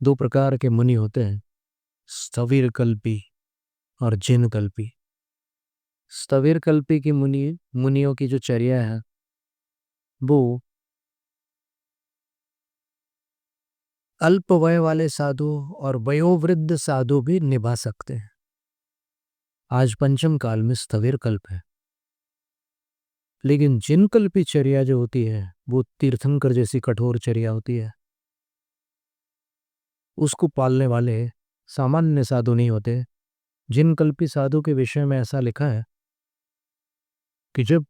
दो प्रकार के मुनि होते हैं, स्थविर कल्पी और जिन कल्पी। स्थविर कल्पी की मुनियों की जो चर्या है वो अल्प वय वाले साधु और वयोवृद्ध साधु भी निभा सकते हैं। आज पंचम काल में स्थविर कल्प है, लेकिन जिन कल्पी चर्या जो होती है वो तीर्थंकर जैसी कठोर चर्या होती है। उसको पालने वाले सामान्य साधु नहीं होते। जिन कल्पी साधु के विषय में ऐसा लिखा है कि जब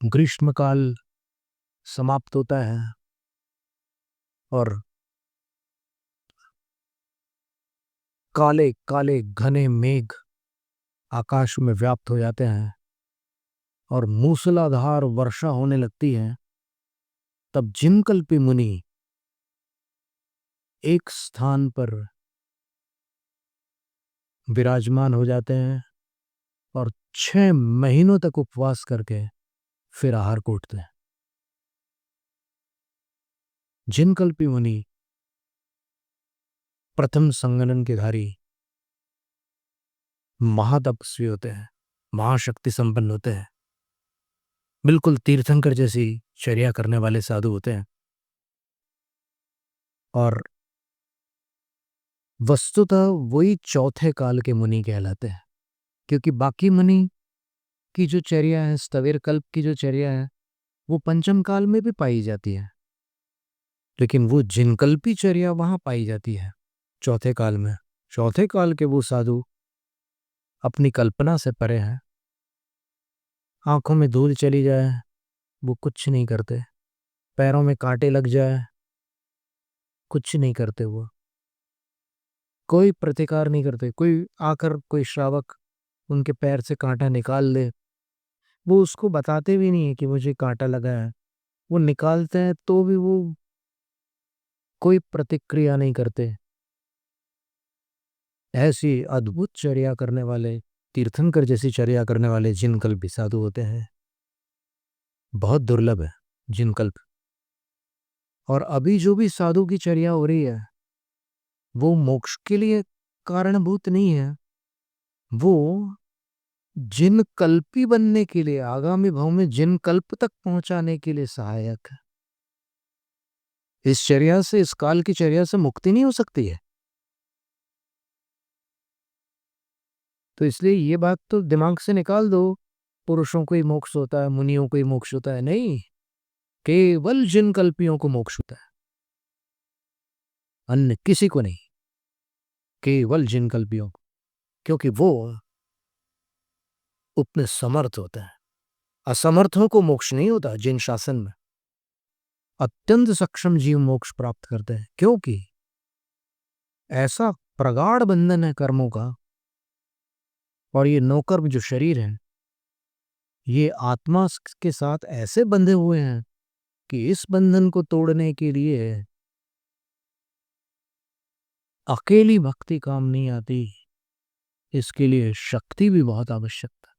ग्रीष्मकाल समाप्त होता है और काले काले घने मेघ आकाश में व्याप्त हो जाते हैं और मूसलाधार वर्षा होने लगती है, तब जिनकल्पी मुनि एक स्थान पर विराजमान हो जाते हैं और 6 महीनों तक उपवास करके फिर आहार कूटते हैं। जिनकल्पी मुनि प्रथम संगणन के धारी महातपस्वी होते हैं, महाशक्ति संपन्न होते हैं, बिल्कुल तीर्थंकर जैसी चर्या करने वाले साधु होते हैं। और वस्तुतः वही चौथे काल के मुनि कहलाते हैं, क्योंकि बाकी मुनि की जो चर्या है, स्थविर कल्प की जो चर्या है, वो पंचम काल में भी पाई जाती है, लेकिन वो जिनकल्पी चर्या वहां पाई जाती है चौथे काल में। चौथे काल के वो साधु अपनी कल्पना से परे हैं। आंखों में धूल चली जाए वो कुछ नहीं करते, पैरों में कांटे लग जाए कुछ नहीं करते, वो कोई प्रतिकार नहीं करते। कोई आकर कोई श्रावक उनके पैर से कांटा निकाल ले, वो उसको बताते भी नहीं है कि मुझे कांटा लगा है। वो निकालते हैं तो भी वो कोई प्रतिक्रिया नहीं करते। ऐसी अद्भुत चर्या करने वाले, तीर्थंकर जैसी चर्या करने वाले जिनकल्प साधु होते हैं, बहुत दुर्लभ है जिनकल्प। और अभी जो भी साधु की चर्या हो रही है वो मोक्ष के लिए कारणभूत नहीं है, वो जिन कल्पी बनने के लिए, आगामी भाव में जिन कल्प तक पहुंचाने के लिए सहायक है। इस चर्या से, इस काल की चर्या से मुक्ति नहीं हो सकती है। तो इसलिए ये बात तो दिमाग से निकाल दो, पुरुषों को ही मोक्ष होता है, मुनियों को ही मोक्ष होता है। नहीं, केवल जिन कल्पियों को मोक्ष होता है, अन्य किसी को नहीं, केवल जिन कल्पियों को, क्योंकि वो उतने समर्थ होते हैं। असमर्थों को मोक्ष नहीं होता। जिन शासन में अत्यंत सक्षम जीव मोक्ष प्राप्त करते हैं, क्योंकि ऐसा प्रगाढ़ बंधन है कर्मों का। और ये नौकर्म जो शरीर है, ये आत्मा के साथ ऐसे बंधे हुए हैं कि इस बंधन को तोड़ने के लिए अकेली भक्ति काम नहीं आती, इसके लिए शक्ति भी बहुत आवश्यक है।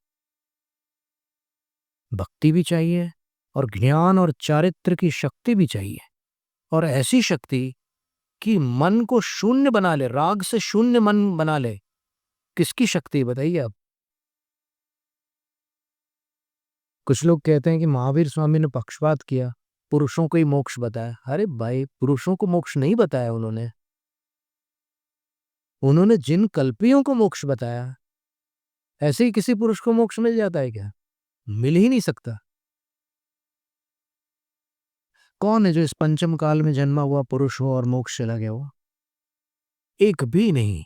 भक्ति भी चाहिए और ज्ञान और चारित्र की शक्ति भी चाहिए, और ऐसी शक्ति कि मन को शून्य बना ले, राग से शून्य मन बना ले। किसकी शक्ति बताइए आप? कुछ लोग कहते हैं कि महावीर स्वामी ने पक्षपात किया, पुरुषों को ही मोक्ष बताया। अरे भाई, पुरुषों को मोक्ष नहीं बताया उन्होंने जिन कल्पियों को मोक्ष बताया। ऐसे ही किसी पुरुष को मोक्ष मिल जाता है क्या? मिल ही नहीं सकता। कौन है जो इस पंचम काल में जन्मा हुआ पुरुष हो और मोक्ष चला गया हो? एक भी नहीं।